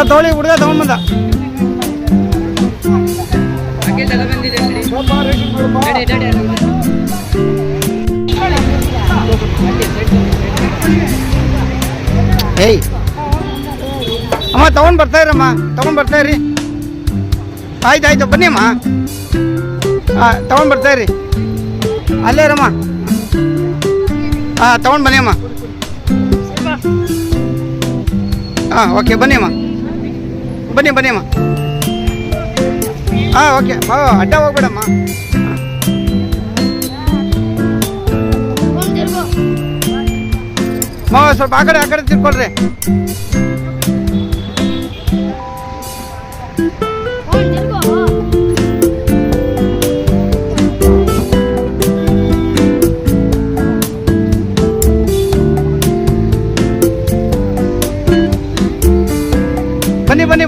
ತಗೊಳ್ಳಿ ಹುಡುಗ ತಗೊಂಡ್ ಬಂದ. ಏಯ್ ಅಮ್ಮ ತಗೊಂಡ್ ಬರ್ತಾ ಇರಮ್ಮ, ತಗೊಂಡ್ ಬರ್ತಾ ಇರಿ. ಆಯ್ತು ಬನ್ನಿ ಅಮ್ಮ. ತಗೊಂಡ್ ಬರ್ತಾ ಇರಿ, ಅಲ್ಲೇ ಇರಮ್ಮ. ತಗೊಂಡ್ ಬನ್ನಿ ಅಮ್ಮ. ಓಕೆ ಬನ್ನಿ ಅಮ್ಮ, ಬನ್ನಿ ಅಮ್ಮ. ಓಕೆ ಅಡ್ಡ ಹೋಗ್ಬೇಡಮ್ಮ. ಸ್ವಲ್ಪ ಆ ಕಡೆ ತಿರ್ಕೊಳ್ರಿ.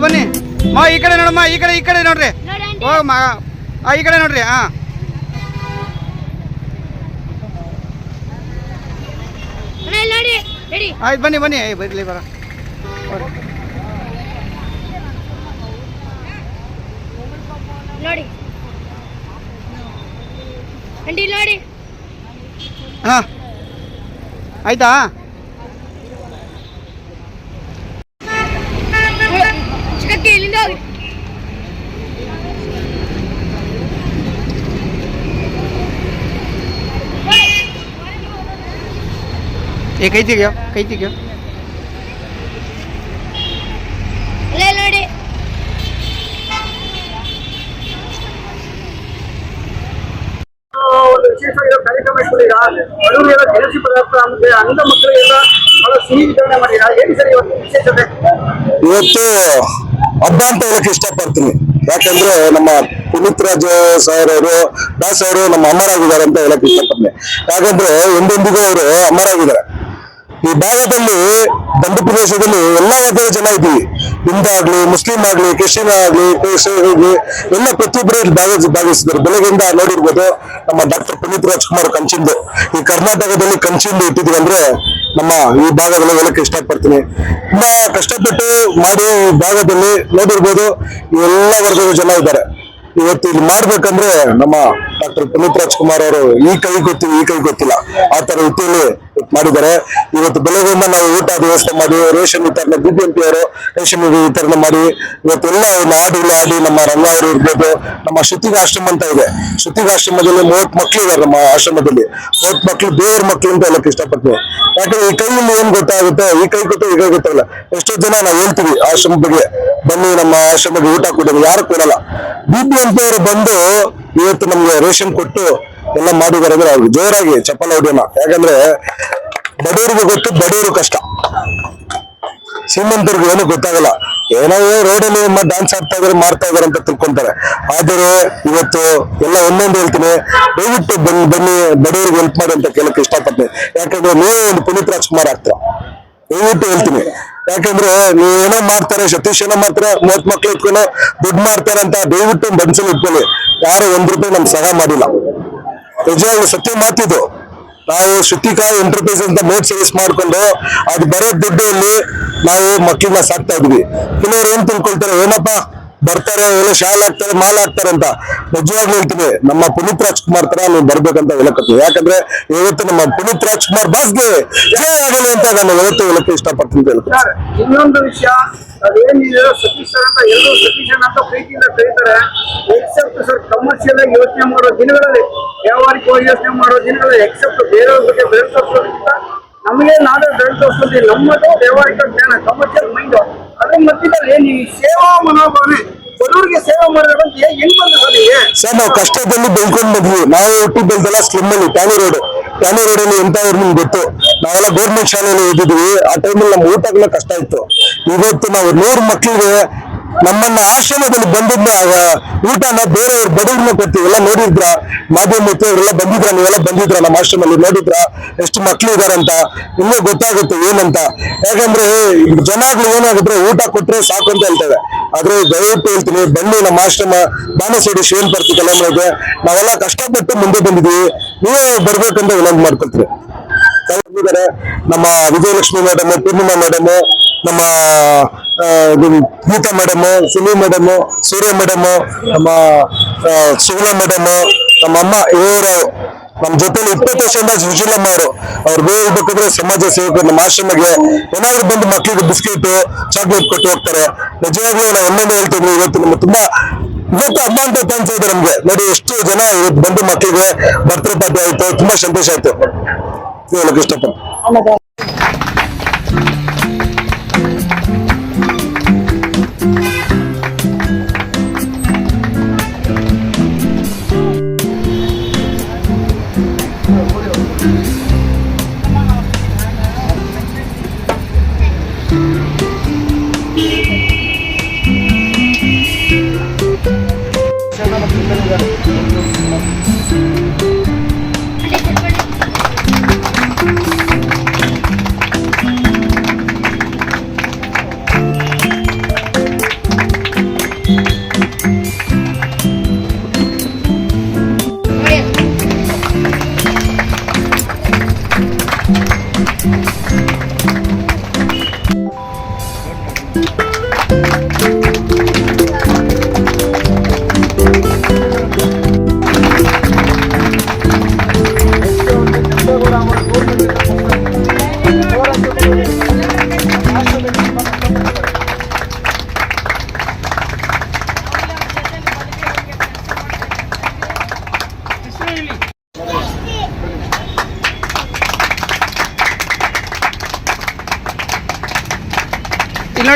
ಬನ್ನಿ ಈ ಕಡೆ ನೋಡಮ್ಮ, ಈ ಕಡೆ ನೋಡ್ರಿ. ಹೋಗಮ್ಮ, ಈ ಕಡೆ ನೋಡ್ರಿ. ಆಯ್ತು ಬನ್ನಿ ಬರ್ಲಿ ಬರ. ಆಯ್ತಾ? ಕೈ ತೆಗಿಯೋ. ವಿಶೇಷ ಕಾರ್ಯಕ್ರಮ ಇಟ್ಕೊಂಡಿರಾ? ಬಡವರಿಗೆಲ್ಲ ದಿನಸಿ ಪದಾರ್ಥ ಮತ್ತೆ ಅಂಧ ಮಕ್ಕಳಿಗೆಲ್ಲ ಬಹಳ ಸಿಹಿ ವಿತರಣೆ ಮಾಡಿರಾ. ಹೇಳಿ ಸರ್ ಇವತ್ತು ವಿಶೇಷತೆ? ಇವತ್ತು ಹಬ್ಬ ಅಂತ ಹೇಳಕ್ ಇಷ್ಟಪಡ್ತೀನಿ. ಯಾಕಂದ್ರೆ ನಮ್ಮ ಪುನೀತ್ ರಾಜ್ ಸರ್ ಅವರು, ದಾಸ್ ಅವರು ನಮ್ಮ ಅಮರಾಗಿದ್ದಾರೆ ಅಂತ ಹೇಳಕ್ ಇಷ್ಟಪಡ್ತೀನಿ. ಯಾಕಂದ್ರೆ ಎಂದೆಂದಿಗೂ ಅವರು ಅಮರಾಗಿದ್ದಾರೆ. ಈ ಭಾಗದಲ್ಲಿ ದಂಡು ಪ್ರದೇಶದಲ್ಲಿ ಎಲ್ಲಾ ವರ್ಗದ ಜನ ಇದ್ದೀವಿ. ಹಿಂದೂ ಆಗ್ಲಿ, ಮುಸ್ಲಿಂ ಆಗ್ಲಿ, ಕ್ರಿಶ್ಚಿಯನ್ ಆಗ್ಲಿ, ಎಲ್ಲ ಪ್ರತಿಯೊಬ್ಬರು ಇಲ್ಲಿ ಭಾಗವಹಿಸಿದ್ದಾರೆ. ಬೆಳಗ್ಗೆಯಿಂದ ನೋಡಿರ್ಬೋದು ನಮ್ಮ ಡಾಕ್ಟರ್ ಪುನೀತ್ ರಾಜ್ಕುಮಾರ್ ಕಂಚಿಂದು ಈ ಕರ್ನಾಟಕದಲ್ಲಿ ಕಂಚಿಂದು ಇಟ್ಟಿದ್ವಿ ಅಂದ್ರೆ ನಮ್ಮ ಈ ಭಾಗದಲ್ಲಿ ಹೇಳಕ್ಕೆ ಇಷ್ಟಪಡ್ತೀನಿ. ತುಂಬಾ ಕಷ್ಟಪಟ್ಟು ಮಾಡಿ ಈ ಭಾಗದಲ್ಲಿ ನೋಡಿರ್ಬೋದು ಎಲ್ಲ ವರ್ಗದ ಜನ ಇದ್ದಾರೆ. ಇವತ್ತು ಇಲ್ಲಿ ಮಾಡ್ಬೇಕಂದ್ರೆ ನಮ್ಮ ಡಾಕ್ಟರ್ ಪುನೀತ್ ರಾಜ್ಕುಮಾರ್ ಅವರು ಈ ಕೈ ಗೊತ್ತಿಲ್ಲ ಆ ತರ ರೀತಿಯಲ್ಲಿ ಮಾಡಿದ್ದಾರೆ. ಇವತ್ತು ಬೆಳಗ್ಗೆಯಿಂದ ನಾವು ಊಟ ವ್ಯವಸ್ಥೆ ಮಾಡಿ, ರೇಷನ್ ವಿತರಣೆ, BBMP ಅವರು ರೇಷನ್ ವಿತರಣೆ ಮಾಡಿ ಇವತ್ತೆಲ್ಲ ಹಾಡುಗಳು ಆಡಿ, ನಮ್ಮ ರಂಗ ಅವರು ಇರ್ಬೋದು, ನಮ್ಮ ಶ್ರುತಿಗಾಶ್ರಮ ಅಂತ ಇದೆ, ಶ್ರುತಿಗಾಶ್ರಮದಲ್ಲಿ 30 ಮಕ್ಳು ಇದ್ದಾರೆ. ನಮ್ಮ ಆಶ್ರಮದಲ್ಲಿ 30 ಮಕ್ಳು ದೇವ್ರ ಮಕ್ಳು ಅಂತ ಹೇಳಕ್ ಇಷ್ಟಪಡ್ತೀವಿ. ಯಾಕಂದ್ರೆ ಈ ಕೈಯಲ್ಲಿ ಏನ್ ಗೊತ್ತಾಗುತ್ತೆ, ಈ ಕೈ ಗೊತ್ತಾಗಲ್ಲ. ಎಷ್ಟೋ ಜನ ನಾವು ಹೇಳ್ತೀವಿ ಆಶ್ರಮ ಬಗ್ಗೆ, ಬನ್ನಿ ನಮ್ಮ ಆಶ್ರಮಕ್ಕೆ ಊಟ ಕೊಡೋದು, ಯಾರು ಕೊಡಲ್ಲ. BBMP ಅವರು ಬಂದು ಇವತ್ತು ನಮ್ಗೆ ರೇಷನ್ ಕೊಟ್ಟು ಎಲ್ಲ ಮಾಡಿದಾರೆ ಅಂದ್ರೆ ಅವ್ರಿಗೆ ಜೋರಾಗಿ ಚಪ್ಪಲ ಹೊಡಿಯೋಣ. ಯಾಕಂದ್ರೆ ಬಡವರಿಗೆ ಗೊತ್ತು, ಬಡವರು ಕಷ್ಟ. ಶ್ರೀಮಂತರಿಗೆ ಏನು ಗೊತ್ತಾಗಲ್ಲ, ಏನೋ ರೋಡಲ್ಲಿ ಡ್ಯಾನ್ಸ್ ಮಾಡ್ತಾ ಇದಾರೆ ಅಂತ ತಿಳ್ಕೊಂತಾರೆ. ಆದರೆ ಇವತ್ತು ಎಲ್ಲ ಒಂದೊಂದು ಹೇಳ್ತೀನಿ, ದಯವಿಟ್ಟು ಬನ್ನಿ ಬಡವರಿಗೆ ಹೆಲ್ಪ್ ಮಾಡಿ ಅಂತ ಕೇಳಕ್ಕೆ ಇಷ್ಟಪಡ್ತೀನಿ. ಯಾಕಂದ್ರೆ ನೀವು ಒಂದು ಪುನೀತ್ ರಾಜ್ಕುಮಾರ್ ಆಗ್ತೀರ, ದಯವಿಟ್ಟು ಹೇಳ್ತೀನಿ. ಯಾಕಂದ್ರೆ ನೀವು ಏನೋ ಮಾಡ್ತಾರೆ, ಸತೀಶ್ ಏನೋ ಮಾಡ್ತಾರೆ, 30 ಮಕ್ಳು ಇಟ್ಕೊಂಡು ದುಡ್ಡು ಮಾಡ್ತಾರೆ ಅಂತ ದಯವಿಟ್ಟು ಮನ್ಸಲ್ಲಿ ಇಟ್ಕೊಳ್ಳಿ. ಯಾರು ₹1 ನಮ್ಗೆ ಸಹಾಯ ಮಾಡಿಲ್ಲ. ನಿಜವಾಗ್ಲೂ ಸತ್ಯ ಮಾತಿದ್ದು. ನಾವು ಶ್ರುತಿಕಾ ಎಂಟರ್ಪ್ರೈಸ್ ಅಂತ ಬೋಟ್ ಸರ್ವಿಸ್ ಮಾಡ್ಕೊಂಡು ಅದು ಬರೋ ದುಡ್ಡಲ್ಲಿ ನಾವು ಮಕ್ಕಳನ್ನ ಸಾಕ್ತಾ ಇದ್ವಿ. ಕೆಲವರು ಏನ್ ತಿಳ್ಕೊಳ್ತಾರೆ, ಏನಪ್ಪಾ ಬರ್ತಾರೆ ಎಲ್ಲ ಶಾಲೆ ಹಾಕ್ತಾರೆ, ಮಾಲ್ ಹಾಕ್ತಾರೆ ಅಂತ. ನಿಜವಾಗ್ಲೂ ಹೇಳ್ತೀನಿ, ನಮ್ಮ ಪುನೀತ್ ರಾಜ್ಕುಮಾರ್ ತರ ನೀವು ಬರ್ಬೇಕಂತ ಹೇಳಕತ್ತೀವಿ. ಯಾಕಂದ್ರೆ ಇವತ್ತು ನಮ್ಮ ಪುನೀತ್ ರಾಜ್ಕುಮಾರ್ ಬಾಸ್ಗೆ ಜಯ ಆಗಲಿ ಅಂತ ನಾನು ಇವತ್ತು ಹೇಳಕ್ಕೆ ಇಷ್ಟಪಡ್ತೀನಿ ಅಂತ ಹೇಳ್ತೀನಿ. ಇನ್ನೊಂದು ವಿಷಯ, ಅದೇನಿದೆ ಸತೀಶ್ ಸರ್ ಅಂತ ಎಲ್ಲರೂ ಸತೀಶ್ ಅಂತ ಪ್ರೀತಿಯಿಂದ ಕರೀತಾರೆ. ಎಕ್ಸೆಪ್ಟ್ ಸರ್ ಕಮರ್ಷಿಯಲ್ ಆಗಿ ಯೋಚನೆ ಮಾಡೋ ದಿನಗಳಲ್ಲಿ, ವ್ಯಾವಹಾರಿಕವಾಗಿ ಯೋಚನೆ ಮಾಡೋ ದಿನಗಳಲ್ಲಿ, ಎಕ್ಸೆಪ್ಟ್ ಬೇರೆಯವ್ರ ಬಗ್ಗೆ ಬೆಳೆ ತೋರಿಸೋದ್ರಿಂದ ನಮಗೆ ನಾವೇ ಬೆಳೆ ತೋರಿಸೋದು ನಮ್ಮದು ವ್ಯಾವಹಾರಿಕ ಜ್ಞಾನ, ಕಮರ್ಷಿಯಲ್ ಮೈಂಡ್. ಅದ್ರ ಮಧ್ಯದಲ್ಲಿ ನೀವು ಸೇವಾ ಮನೋಭಾವನೆ, ಬಡವರಿಗೆ ಸೇವೆ ಮಾಡಬೇಕು ಅಂತ ಹೆಂಗ್ ಬಂದ ಸರ್? ನಾವು ಕಷ್ಟದಲ್ಲಿ ಬೆಳ್ಕೊಂಡ್ ಬಂದ್ವಿ. ನಾವು ಹುಟ್ಟಿ ಬೆಳ್ದಲ್ಲ ಸ್ಲಿಮ್ ಅಲ್ಲಿ ಟ್ಯಾನಿ ರೋಡಲ್ಲಿ ಎಂತವ್ರು ನಿಮ್ಗೆ ಗೊತ್ತು. ನಾವೆಲ್ಲ ಗೌರ್ಮೆಂಟ್ ಶಾಲೆಯಲ್ಲಿ ಓದಿದ್ವಿ. ಆ ಟೈಮಲ್ಲಿ ನಮ್ಮ ಊಟಗಳ ಕಷ್ಟ ಇತ್ತು. ಇವತ್ತು ನಾವು 100 ಮಕ್ಕಳಿಗೆ ನಮ್ಮನ್ನ ಆಶ್ರಮದಲ್ಲಿ ಬಂದಿದ್ನ ಊಟನ ಬೇರೆಯವ್ರು ಬಡವ್ರನ್ನ ಕೊಡ್ತೀವಿ. ಎಲ್ಲ ನೋಡಿದ್ರ ಮಾಧ್ಯಮ ಇವರೆಲ್ಲ ಬಂದಿದ್ರ, ನೀವೆಲ್ಲ ಬಂದಿದ್ರ ನಮ್ಮ ಆಶ್ರಮದಲ್ಲಿ ನೋಡಿದ್ರ ಎಷ್ಟು ಮಕ್ಳು ಇದಾರೆ ಅಂತ ಇನ್ನೂ ಗೊತ್ತಾಗುತ್ತೆ ಏನಂತ. ಯಾಕಂದ್ರೆ ಜನಗಳು ಏನಾಗಿದ್ರೆ ಊಟ ಕೊಟ್ರೆ ಸಾಕು ಅಂತ ಹೇಳ್ತೇವೆ. ಆದ್ರೆ ದಯವಿಟ್ಟು ಹೇಳ್ತೀನಿ, ಬನ್ನಿ ನಮ್ಮ ಆಶ್ರಮ ಬಾಣಸೋಡಿ ಶಿವನ್ ಪರ್ತಿ ಕಲಾಮಕ್ಕೆ ನಾವೆಲ್ಲ ಕಷ್ಟಪಟ್ಟು ಮುಂದೆ ಬಂದಿದ್ವಿ. ನೀವೇ ಬರ್ಬೇಕಂತ ವಿನಂತಿ ಮಾಡ್ಕೊಳ್ತೀವಿ. ನಮ್ಮ ವಿಜಯಲಕ್ಷ್ಮಿ ಮೇಡಮ್, ಪೂರ್ಣಿಮಾ ಮೇಡಮ್, ನಮ್ಮ ಇದು ಗೀತಾ ಮೇಡಮ್, ಸುನಿ ಮೇಡಮ್, ಸೂರ್ಯ ಮೇಡಮ್, ನಮ್ಮ ಸುಗುಣ ಮೇಡಮ್, ನಮ್ಮ ಅಮ್ಮ ಇವರು ನಮ್ಮ ಜೊತೆಲಿ 20 ವರ್ಷದಿಂದ ಸುಶೀಲಮ್ಮ ಅವ್ರು ಹೇಳ್ಬೇಕಂದ್ರೆ ಸಮಾಜ ಸೇವಕರು ನಮ್ಮ ಆಶ್ರಮಕ್ಕೆ ಏನಾದ್ರು ಬಂದು ಮಕ್ಕಳಿಗೆ ಬಿಸ್ಕೆಟ್ ಚಾಕ್ಲೇಟ್ ಕೊಟ್ಟು ಹೋಗ್ತಾರೆ. ನಿಜವಾಗ್ಲೂ ನಾವು ಒಮ್ಮೆ ಹೇಳ್ತೀವಿ, ಇವತ್ತು ನಮ್ಮ ತುಂಬಾ ಇವತ್ತು ಹಬ್ಬ ಅಂತ ಕಾಣಿಸಿದೆ ನಮ್ಗೆ. ನೋಡಿ ಎಷ್ಟು ಜನ ಇವತ್ತು ಬಂದು ಮಕ್ಕಳಿಗೆ ಬರ್ತ್ಡೇ ಪಾರ್ಟಿ ಆಯ್ತು, ತುಂಬಾ ಸಂತೋಷ ಆಯ್ತು ಹೇಳಕ್ ಇಷ್ಟಪಟ್ಟು.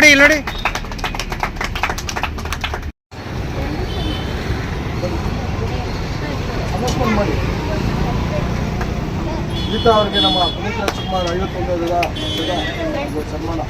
ಇಲ್ಲಿ ನೋಡಿ ಗೀತಾ ಅವರಿಗೆ ನಮ್ಮ ಪುನೀತ್ ರಾಜ್ಕುಮಾರ್ 51ನೇ ಸನ್ಮಾನ.